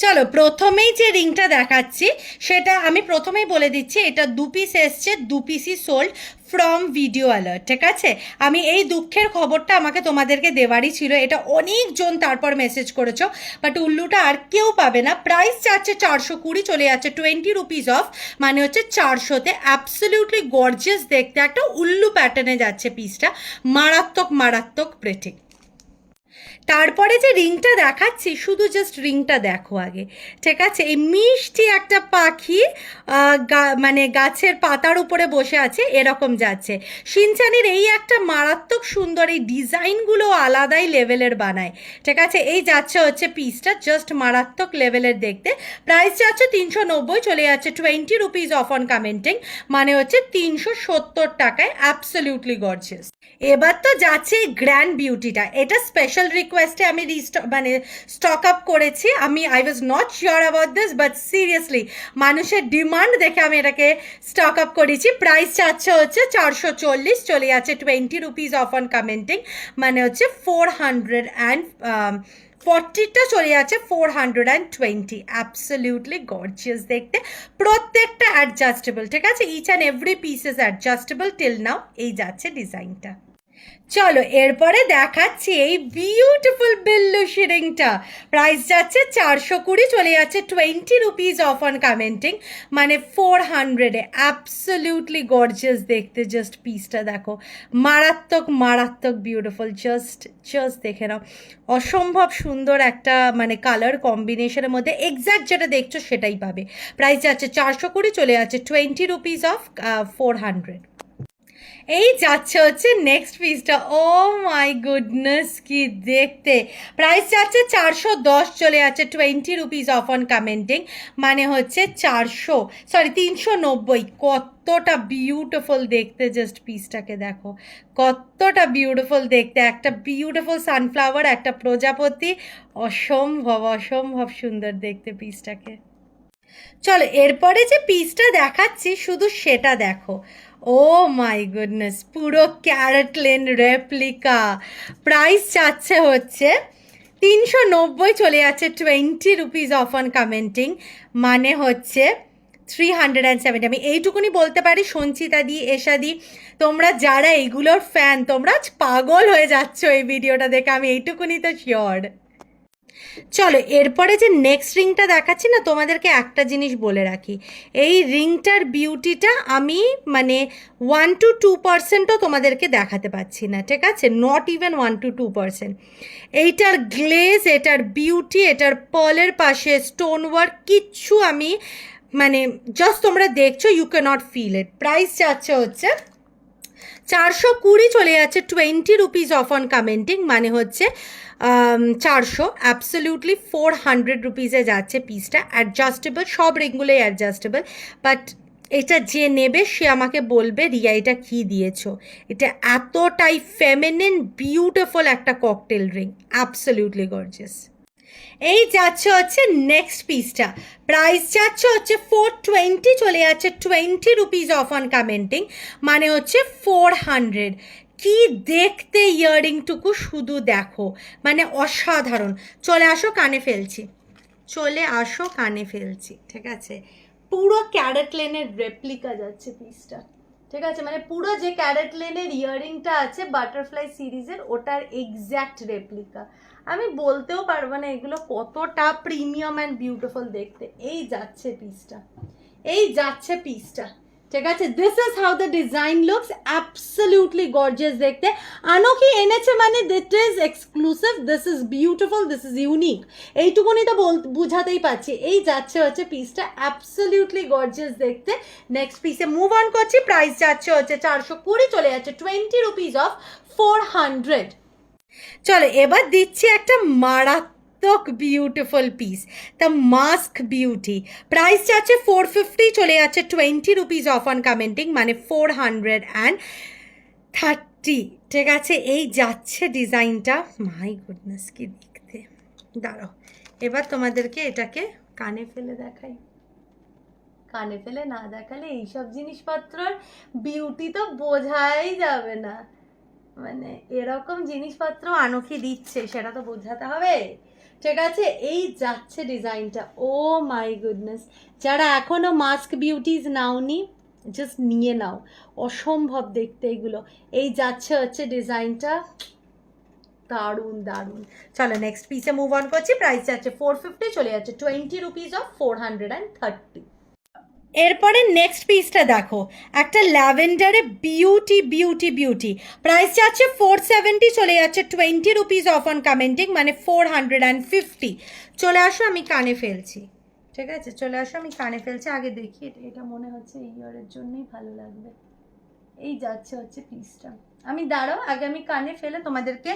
চলো, প্রথমেই যে রিংটা দেখাচ্ছি সেটা আমি প্রথমেই বলে দিচ্ছি, এটা 2 পিস এসছে, 2 পিসই সোল্ড ফ্রম ভিডিও অ্যালার্ট, ঠিক আছে? আমি এই দুঃখের খবরটা আমাকে তোমাদেরকে দেওয়ারই ছিল, এটা অনেকজন তারপর মেসেজ করেছো, বাট উল্লুটা আর কেউ পাবে না। প্রাইস যাচ্ছে 420, চলে যাচ্ছে 20 রুপিস অফ, মানে হচ্ছে 400-তে। অ্যাবসলিউটলি গর্জিয়াস দেখতে, একটা উল্লু প্যাটার্নে যাচ্ছে পিসটা, মারাত্মক মারাত্মক প্রিটি। তারপরে যে রিংটা দেখাচ্ছি, শুধু জাস্ট রিংটা দেখো আগে, ঠিক আছে? এই মিষ্টি একটা পাখি মানে গাছের পাতার উপরে বসে আছে, এরকম যাচ্ছে। শিনচানির এই একটা মারাত্মক সুন্দর, এই ডিজাইনগুলো আলাদাই লেভেলের বানায়, ঠিক আছে? এই যাচ্ছে হচ্ছে পিসটা, জাস্ট মারাত্মক লেভেলের দেখতে। প্রাইস যাচ্ছে 390, চলে যাচ্ছে 20 রুপিস অফ অন কমেন্টিং, মানে হচ্ছে 370 টাকায়। Absolutely gorgeous. এবার তো যাচ্ছে গ্র্যান্ড বিউটিটা, এটা স্পেশাল রিকোয়েস্টে আমি মানে স্টক আপ করেছি। I was not sure about this, but seriously মানুষের ডিমান্ড দেখে আমি এটাকে স্টক আপ করেছি। প্রাইস যাচ্ছে হচ্ছে 440, চলে যাচ্ছে 20 রুপিস অফ অন কমেন্টিং, মানে হচ্ছে 440টা চলে যাচ্ছে 420। অ্যাবসলিউটলি গর্জিয়াস দেখতে, প্রত্যেকটা অ্যাডজাস্টেবল, ঠিক আছে? Each and every piece is adjustable till now. এই যাচ্ছে ডিজাইনটা। চলো এরপরে দেখাচ্ছি এই বিউটিফুল বিল্লুশি রিংটা। প্রাইস যাচ্ছে 420, চলে যাচ্ছে 20 রুপিস অফ অন কমেন্টিং, মানে 400-এ। অ্যাবসলিউটলি গর্জিয়াস দেখতে, জাস্ট পিসটা দেখো, মারাত্মক মারাত্মক বিউটিফুল, জাস্ট দেখে নাও, অসম্ভব সুন্দর একটা মানে কালার কম্বিনেশনের মধ্যে এক্স্যাক্ট যেটা দেখছো সেটাই পাবে। প্রাইস যাচ্ছে 420, চলে যাচ্ছে 20 রুপিস অফ 400। এই যাচ্ছে হচ্ছে নেক্সট পিসটা, ও মাই গুডনেস কি দেখতে। প্রাইস যাচ্ছে 410, চলে যাচ্ছে 20 রুপিস অফ অন কমেন্টিং, মানে হচ্ছে 390। কতটা বিউটিফুল দেখতে, জাস্ট পিসটাকে দেখো, কতটা বিউটিফুল দেখতে। একটা বিউটিফুল সানফ্লাওয়ার, একটা প্রজাপতি, অসম্ভব অসম্ভব সুন্দর দেখতে পিসটাকে। চলো এরপরে যে পিসটা দেখাচ্ছি শুধু সেটা দেখো, ও মাই গুডনেস, পুরো ক্যারেটলেন রেপ্লিকা। প্রাইস যাচ্ছে হচ্ছে 390, চলে যাচ্ছে 20 রুপিস অফ অন কমেন্টিং, মানে হচ্ছে 370। আমি এইটুকুনি বলতে পারি, সঞ্চিতা দি, এশা দি, তোমরা যারা এইগুলোর ফ্যান, তোমরা পাগল হয়ে যাচ্ছ এই ভিডিওটা দেখে, আমি এইটুকুনি তো শিওর। চলো এরপরে যে নেক্সট রিংটা দেখাচ্ছি না, তোমাদেরকে একটা জিনিস বলে রাখি, এই রিংটার বিউটিটা আমি মানে 1-2% তোমাদেরকে দেখাতে পারছি না, ঠিক আছে, নট ইভেন 1-2%। এইটার গ্লেজ, এটার বিউটি, এটার পার্লের পাশে স্টোন ওয়ার্ক, কিচ্ছু আমি মানে জাস্ট তোমরা দেখছো, you can't feel it. Price যাচ্ছে হচ্ছে 420, চলে যাচ্ছে 20 রুপিস অফ অন কমেন্টিং, মানে হচ্ছে 400, অ্যাবসলিউটলি 400 রুপিসে যাচ্ছে পিসটা। অ্যাডজাস্টেবল, সব রিংগুলোই অ্যাডজাস্টেবল, বাট এটা যে নেবে সে আমাকে বলবে রিয়া এটা কী দিয়েছো, এটা এতটাই ফেমিনিন বিউটিফুল একটা ককটেল রিং, অ্যাবসলিউটলি গর্জিয়াস। এই যাচ্ছে হচ্ছে নেক্সট পিসটা, প্রাইস যাচ্ছে হচ্ছে 420, চলে যাচ্ছে 20 রুপিস অফ অন কমেন্টিং, মানে হচ্ছে 400। কি দেখতে ইয়াররিংটুকু শুধু দেখো, মানে অসাধারণ। চলে আসো কানে ফেলছি, চলে আসো কানে ফেলছি, ঠিক আছে। পুরো ক্যারেট লেনের রেপ্লিকা যাচ্ছে পিসটা, ঠিক আছে, মানে পুরো যে ক্যারেট লেনের ইয়াররিংটা আছে বাটারফ্লাই সিরিজের, ওটার এক্স্যাক্ট রেপ্লিকা। আমি বলতেও পারবো না এগুলো কতটা প্রিমিয়াম অ্যান্ড বিউটিফুল দেখতে। এই যাচ্ছে পিসটা, এই যাচ্ছে পিসটা, ঠিক আছে। This is how the design looks, absolutely gorgeous দেখতে। আনোকি এনেছে মানে that is exclusive, this is beautiful, this is unique, এইটুকুনি তো বুঝাতেই পারছি। এই যাচ্ছে হচ্ছে পিসটা, অ্যাবসলিউটলি গর্জিয়াস দেখতে। নেক্সট পিসে মুভ অন করছি, প্রাইস যাচ্ছে হচ্ছে 420, চলে যাচ্ছে 20 রুপিস অফ 400। চলো এবার দিচ্ছি একটা মারাত্মক beautiful piece, the mask beauty. Price যাচ্ছে 450, চলে যাচ্ছে 20 রুপিস অফ অন কমেন্টিং, মানে 430, ঠিক আছে। এই যাচ্ছে ডিজাইনটা, মাই গুডনেস কি দেখতে। দাঁড়াও এবার তোমাদেরকে এটাকে কানে ফেলে দেখাই, কানে ফেলে না দেখালে এইসব জিনিসপত্রর বিউটি তো বোঝাই যাবে না, মানে এরকম জিনিসপত্র আনকি দিচ্ছে সেটা তো বোঝাতে হবে, ঠিক আছে। এই যাচ্ছে ডিজাইনটা, ও মাই গুডনেস, যারা এখনো মাস্ক বিউটিজ নাওনি জাস্ট নিয়ে নাও, অসম্ভব দেখতে এগুলো। এই যাচ্ছে হচ্ছে ডিজাইনটা, দারুণ দারুণ। চলো নেক্সট পিসে মুভ অন করছি, প্রাইস যাচ্ছে 450, চলে যাচ্ছে 20 রুপিস অফ 430। এরপরে নেক্সট পিসটা দেখো, একটা ল্যাভেন্ডারে বিউটি বিউটি বিউটি। প্রাইস যাচ্ছে 470, চলে যাচ্ছে 20 রুপিস অফ অন কমেন্টিং, মানে 450। চলে আসো আমি কানে ফেলছি, ঠিক আছে, চলে আসো আমি কানে ফেলছি। আগে দেখি এটা মনে হচ্ছে এই ইয়ারের জন্যই ভালো লাগবে। এই যাচ্ছে হচ্ছে পিসটা, আমি দাঁড়াও আগে আমি কানে ফেলে তোমাদেরকে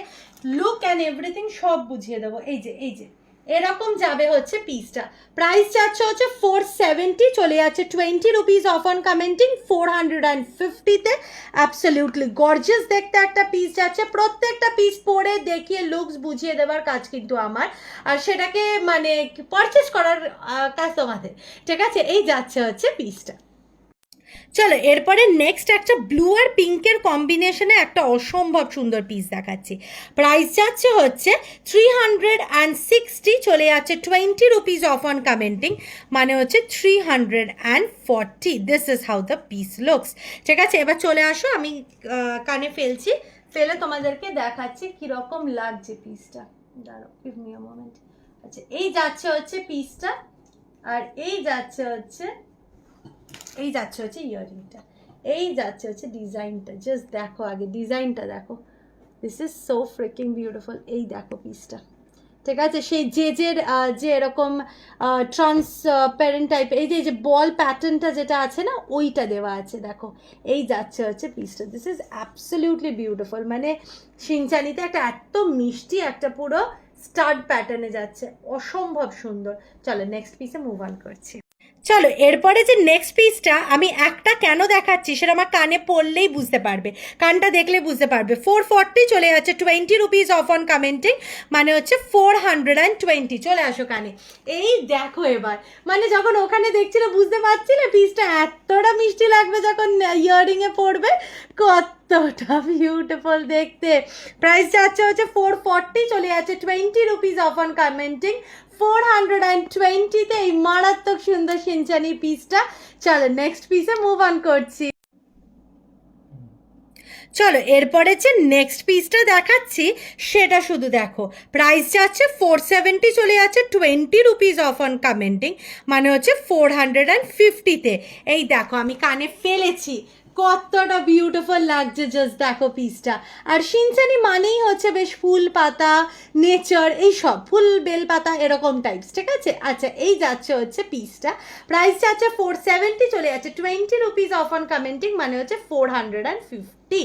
লুক অ্যান্ড এভরিথিং সব বুঝিয়ে দেবো। এই যে এই যে এরকম যাবে হচ্ছে পিসটা। প্রাইস যাচ্ছে হচ্ছে 470, চলে যাচ্ছে 20 রুপিস অফ অন কমেন্টিং, 450-তে। অ্যাবসলিউটলি গর্জিয়াস দেখতে একটা পিস যাচ্ছে। প্রত্যেকটা পিস পরে দেখিয়ে লুকস বুঝিয়ে দেওয়ার কাজ কিন্তু আমার, আর সেটাকে মানে পারচেস করার কাজ তোমাদের, ঠিক আছে। এই যাচ্ছে হচ্ছে পিসটা। চলো এরপরে নেক্সট একটা ব্লু আর পিঙ্কের কম্বিনেশনে একটা অসম্ভব সুন্দর পিস দেখাচ্ছি। প্রাইস যাচ্ছে হচ্ছে 360, চলে যাচ্ছে 20 রুপিস অফ অন কমেন্টিং, মানে হচ্ছে 340। This is how the piece looks, ঠিক আছে। এবার চলে আসো আমি কানে ফেলছি, ফেলে তোমাদেরকে দেখাচ্ছি কীরকম লাগছে পিসটা। দাঁড়াও গিভ মি আ মোমেন্ট। আচ্ছা এই যাচ্ছে হচ্ছে পিসটা, আর এই যাচ্ছে হচ্ছে ইয়াররিংটা, এই যাচ্ছে হচ্ছে ডিজাইনটা। জাস্ট দেখো আগে ডিজাইনটা দেখো, this is so freaking beautiful. এই দেখো পিসটা, ঠিক আছে। সেই যে এরকম ট্রান্সপ্যারেন্ট টাইপের এই যে বল প্যাটার্নটা যেটা আছে না, ওইটা দেওয়া আছে দেখো। এই যাচ্ছে হচ্ছে পিসটা, দিস ইজ অ্যাবসলিউটলি বিউটিফুল, মানে শিনচানিতে একটা এত মিষ্টি একটা পুরো স্টাড প্যাটার্নে যাচ্ছে, অসম্ভব সুন্দর। চলো নেক্সট পিসে মুভ অন করছি। চলো এরপরে যে নেক্সট পিসটা আমি একটা কেন দেখাচ্ছি সেটা আমার কানে পড়লেই বুঝতে পারবে, কানটা দেখলে বুঝতে পারবে। 440, চলে যাচ্ছে 20 রুপিস অফ অন কমেন্টিং, মানে হচ্ছে 420। চলে আসো কানে, এই দেখো এবার, মানে যখন ওখানে দেখছিল বুঝতে পারছি না পিসটা এতটা মিষ্টি লাগবে যখন ইয়াররিংয়ে পড়বে, কতটা বিউটিফুল দেখতে। প্রাইস যাচ্ছে হচ্ছে 440, চলে যাচ্ছে 20 রুপিস অফ অন কমেন্টিং, 420-তে এই মারাত্মক সুন্দর শিনচানি পিসটা। চলো নেক্সট পিসে মুভ অন করছি। চলো এরপরে যে নেক্সট পিসটা দেখাচ্ছি সেটা শুধু দেখো, প্রাইস যাচ্ছে 470, চলে যাচ্ছে 20 রুপিস অফ অন কমেন্টিং, মানে হচ্ছে 450-তে। এই দেখো আমি কানে ফেলেছি, কতটা বিউটিফুল লাগছে, জাস্ট দেখো পিসটা। আর শিনচানি মানেই হচ্ছে বেশ ফুল পাতা, নেচার, এইসব ফুল বেল পাতা এরকম টাইপস, ঠিক আছে। আচ্ছা এই যাচ্ছে হচ্ছে পিসটা, প্রাইস যাচ্ছে 470, চলে যাচ্ছে 20 রুপিস অফ অন কমেন্টিং, মানে হচ্ছে 450।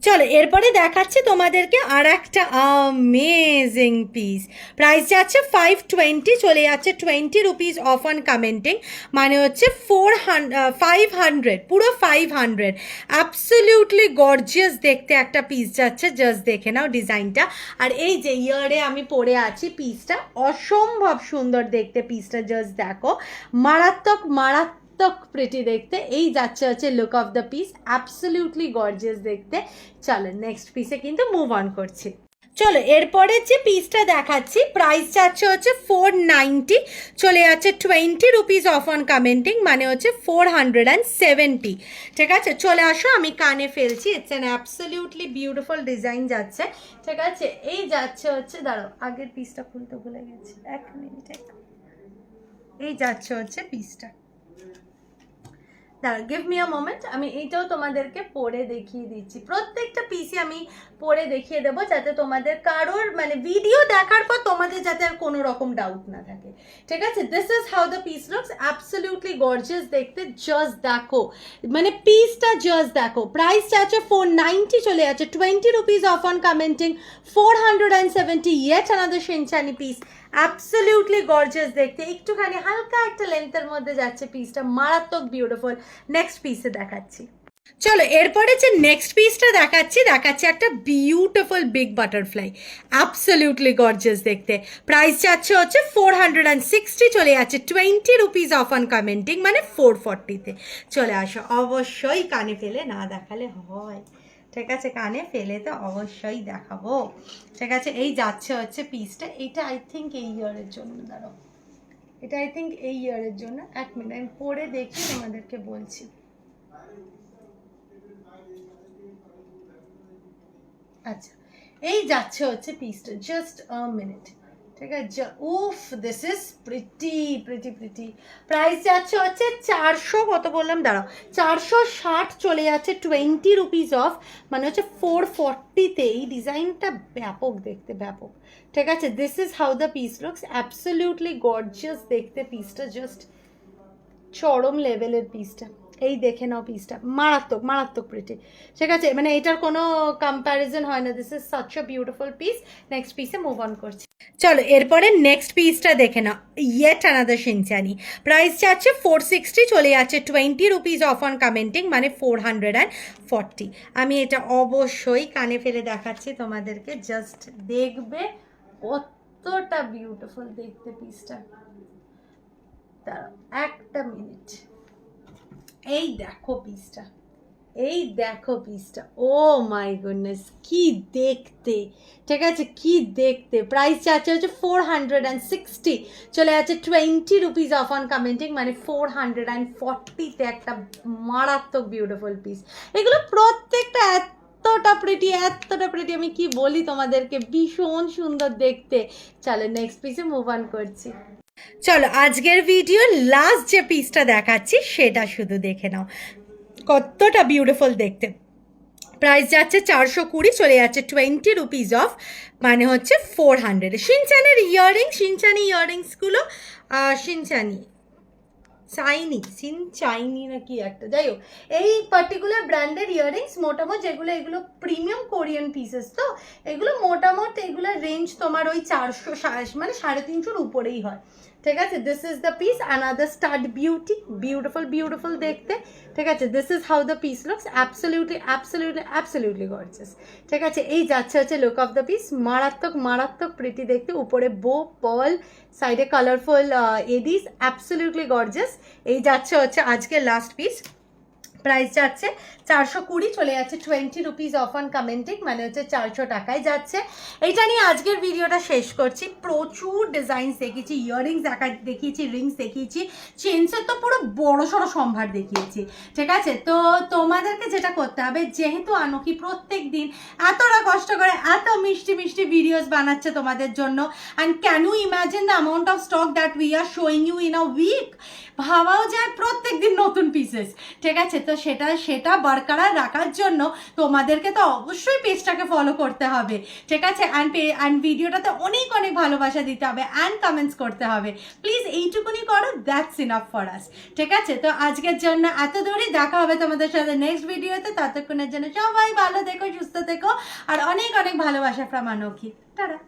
চলো এরপরে দেখাচ্ছি তোমাদেরকে আর একটা অ্যামেজিং পিস, প্রাইস যাচ্ছে 520, চলে যাচ্ছে 20 রুপিস অফ অন কমেন্টিং, মানে হচ্ছে 500, পুরো 500। অ্যাবসলিউটলি গর্জিয়াস দেখতে একটা পিস যাচ্ছে, জাস্ট দেখে নাও ডিজাইনটা। আর এই যে ইয়ারে আমি পরে আছি পিসটা, অসম্ভব সুন্দর দেখতে পিসটা, জাস্ট দেখো, মারাত্মক মারাত্মক প্রিটি দেখতে। এই যাচ্ছে হচ্ছে look of the piece, absolutely gorgeous দেখতে। চলো নেক্সট পিসে কিন্তু মুভ অন করছি। চলো এরপরে যে পিসটা দেখাচ্ছি, প্রাইস যাচ্ছে হচ্ছে 490, চলে যাচ্ছে 20 রুপিস অফ অন কমেন্টিং, মানে হচ্ছে 470। ঠিক আছে, চলে আসো, আমি কানে ফেলছি। It's an absolutely beautiful design যাচ্ছে, ঠিক আছে। এই যাচ্ছে হচ্ছে, দাঁড়াও আগের পিসটা খুলতে ভুলে গেছি, এক মিনিট। এই যাচ্ছে হচ্ছে পিসটা, দাঁড়া, গিভ মি আ মোমেন্ট, আমি এইটাও তোমাদেরকে পরে দেখিয়ে দিচ্ছি। প্রত্যেকটা পিসে আমি পরে দেখিয়ে দেবো, যাতে তোমাদের কারোর মানে ভিডিও দেখার পর তোমাদের যাতে আর কোনো রকম ডাউট না থাকে, ঠিক আছে। This is how the piece looks, absolutely gorgeous দেখতে, জাস্ট দেখো, মানে পিসটা জাস্ট দেখো। প্রাইস যাচ্ছে 490, চলে যাচ্ছে 20 rupees off on commenting, 470। Yet another শিনচানি পিস, অ্যাবসলিউটলি গর্জিয়াস দেখতে, একটুখানি হালকা একটা লেন্থের মধ্যে যাচ্ছে পিসটা, মারাত্মক বিউটিফুল। নেক্সট পিসে দেখাচ্ছি। চলো এরপরে যে নেক্সট পিসটা দেখাচ্ছি একটা beautiful big butterfly, absolutely gorgeous দেখতে। প্রাইস যাচ্ছে হচ্ছে 460, চলে যাচ্ছে 20 রুপিস অফ অন কমেন্টিং, মানে 440-তে। চলে আসো, অবশ্যই কানে ফেলে না দেখালে হয়, ঠিক আছে, কানে ফেলে তো অবশ্যই দেখাবো, ঠিক আছে। এই যাচ্ছে হচ্ছে পিসটা, এটা আই থিঙ্ক এই ইয়ারের জন্য, দাঁড়াও, এটা আই থিঙ্ক এই ইয়ারের জন্য, এক মিনিট আমি পরে দেখি তোমাদেরকে বলছি। আচ্ছা এই যাচ্ছে হচ্ছে পিসটা, জাস্ট আ মিনিট, ঠিক আছে। উফ, this is pretty pretty pretty. Price যাচ্ছে হচ্ছে 400, কত বললাম, দাঁড়াও, 460, চলে যাচ্ছে 20 রুপিস অফ, মানে হচ্ছে 440-তে। এই ডিজাইনটা ব্যাপক দেখতে, ব্যাপক, ঠিক আছে। This is how the piece looks, absolutely gorgeous দেখতে পিসটা, জাস্ট চরম লেভেলের পিসটা। এই দেখে নাও পিসটা, মারাত্মক মারাত্মক প্রিটি, ঠিক আছে, মানে এটার কোনো কম্প্যারিজন হয় না। This is such a beautiful piece. Next পিসে মুভ অন করছি। চলো এরপরে নেক্সট পিসটা দেখে নাও, ইয়েট আনাদার শিনচানি। প্রাইস যাচ্ছে 460, চলে যাচ্ছে 20 রুপিস অফ অন কমেন্টিং, মানে 440। আমি এটা অবশ্যই কানে ফেলে দেখাচ্ছি তোমাদেরকে, জাস্ট দেখবে কতটা বিউটিফুল দেখতে পিসটা। দাঁড়াও একটা মিনিট, এই দেখো পিসটা, এই দেখো পিসটা, ও মাই গুডনেস, কি দেখতে, ঠিক আছে, কি দেখতে। প্রাইস যাচ্ছে হচ্ছে 460, চলে যাচ্ছে 20 রুপিস অফ অন কমেন্টিং, মানে 440-তে। একটা মারাত্মক বিউটিফুল পিস, এগুলো প্রত্যেকটা এতটা প্রিটি, আমি কি বলি তোমাদেরকে, ভীষণ সুন্দর দেখতে। চলো নেক্সট পিসে মুভ অন করছি। চলো আজকের ভিডিও লাস্ট যে পিসটা দেখাচ্ছি সেটা শুধু দেখে নাও, কতটা বিউটিফুল দেখতে। প্রাইস যাচ্ছে 420, চলে যাচ্ছে 20 রুপিস অফ, মানে হচ্ছে 400। শিনচানের শিনচানি ইয়াররিংসগুলো, চাইনি না কি একটা, যাই হোক, এই পার্টিকুলার ব্র্যান্ডের ইয়াররিংস মোটামুটি যেগুলো, এগুলো প্রিমিয়াম কোরিয়ান পিসেস, তো এগুলো মোটামুটি এগুলোর রেঞ্জ তোমার ওই 400, মানে 350-র উপরেই হয়, ঠিক আছে। This is the piece, another stud beauty, beautiful দেখতে, ঠিক আছে। This is how the piece looks, absolutely gorgeous, ঠিক আছে। এই যাচ্ছে হচ্ছে লুক অফ দ্য পিস, মারাত্মক প্রিটি দেখতে, উপরে বো পার্ল, সাইডে কালারফুল এডিস, অ্যাবসলিউটলি গর্জিয়াস। এই যাচ্ছে হচ্ছে আজকের লাস্ট পিস, প্রাইস যাচ্ছে 420, চলে যাচ্ছে 20 রুপিস অফ অন কমেন্টিং, মানে হচ্ছে 400 টাকায় যাচ্ছে। এইটা নিয়ে আজকের ভিডিওটা শেষ করছি। প্রচুর ডিজাইনস দেখিয়েছি, ইয়াররিংস দেখিয়েছি, রিংস দেখিয়েছি, চেনসের তো পুরো বড় সড়ো সম্ভার দেখিয়েছি, ঠিক আছে? তো তোমাদেরকে যেটা করতে হবে, যেহেতু আনকি প্রত্যেক দিন এতটা কষ্ট করে এত মিষ্টি মিষ্টি ভিডিওস বানাচ্ছে তোমাদের জন্য, and can you imagine the amount of stock that we are showing you in a week? ভাবাও যায় প্রত্যেক দিন নতুন পিসেস, ঠিক আছে? তো সেটা বরকরার রাখার জন্য তোমাদেরকে তো অবশ্যই পেজটাকে ফলো করতে হবে, ঠিক আছে? অ্যান্ড ভিডিওটাতে অনেক অনেক ভালোবাসা দিতে হবে অ্যান্ড কমেন্টস করতে হবে। প্লিজ এইটুকুনি করো, দ্যাটস ইনাফ ফর আস, ঠিক আছে? তো আজকের জন্য এত দূরই, দেখা হবে তোমাদের সাথে নেক্সট ভিডিওতে। ততক্ষণের জন্য সবাই ভালো থেকো, সুস্থ থেকো, আর অনেক অনেক ভালোবাসা ফ্রম আনকি। টাটা।